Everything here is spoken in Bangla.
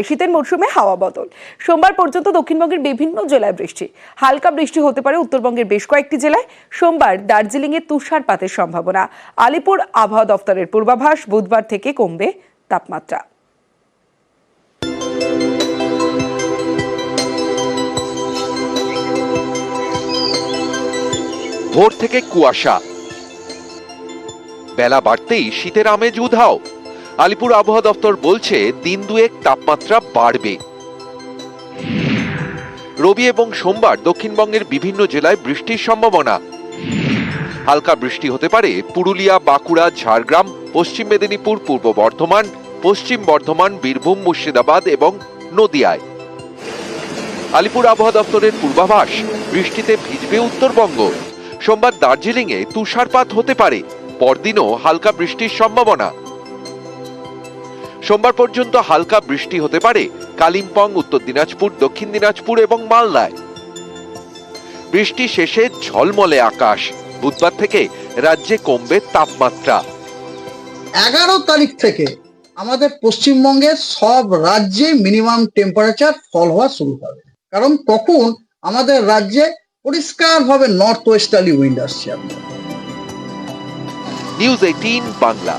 শীতের মরশুমে হাওয়া বদল। সোমবার পর্যন্ত দক্ষিণবঙ্গের বিভিন্ন জেলায় বৃষ্টি, হালকা বৃষ্টি হতে পারে উত্তরবঙ্গের বেশ কয়েকটি জেলায়। সোমবার দার্জিলিংয়ে তুষারপাতের সম্ভাবনা। আলিপুর আবহাওয়া দফতরের পূর্বাভাস, বুধবার থেকে কমবে তাপমাত্রা। ভোর থেকে কুয়াশা, বেলা বাড়তেই শীতের আমেজ উধাও। আলিপুর আবহাওয়া দফতর বলছে দিন দুয়েক তাপমাত্রা বাড়বে। রবি এবং সোমবার দক্ষিণবঙ্গের বিভিন্ন জেলায় বৃষ্টির সম্ভাবনা। হালকা বৃষ্টি হতে পারে পুরুলিয়া, বাঁকুড়া, ঝাড়গ্রাম, পশ্চিম মেদিনীপুর, পূর্ব বর্ধমান, পশ্চিম বর্ধমান, বীরভূম, মুর্শিদাবাদ এবং নদিয়ায়। আলিপুর আবহাওয়া দফতরের পূর্বাভাস, বৃষ্টিতে ভিজবে উত্তরবঙ্গ। সোমবার দার্জিলিংয়ে তুষারপাত হতে পারে, পরদিনও হালকা বৃষ্টির সম্ভাবনা। সোমবার পর্যন্ত হালকা বৃষ্টি হতে পারে কালিম্পং, উত্তর দিনাজপুর, দক্ষিণ দিনাজপুর এবং মালদায়। বৃষ্টি শেষে ঝলমলে আকাশ। বুধবার থেকে রাজ্যে কমবে তাপমাত্রা। 11 তারিখ থেকে আমাদের পশ্চিমবঙ্গের সব রাজ্যে মিনিমাম টেম্পারেচার ফল হওয়া শুরু হবে, কারণ তখন আমাদের রাজ্যে পরিষ্কারভাবে নর্থ ওয়েস্টার্লি উইন্ড আসছে। নিউজ 18 বাংলা।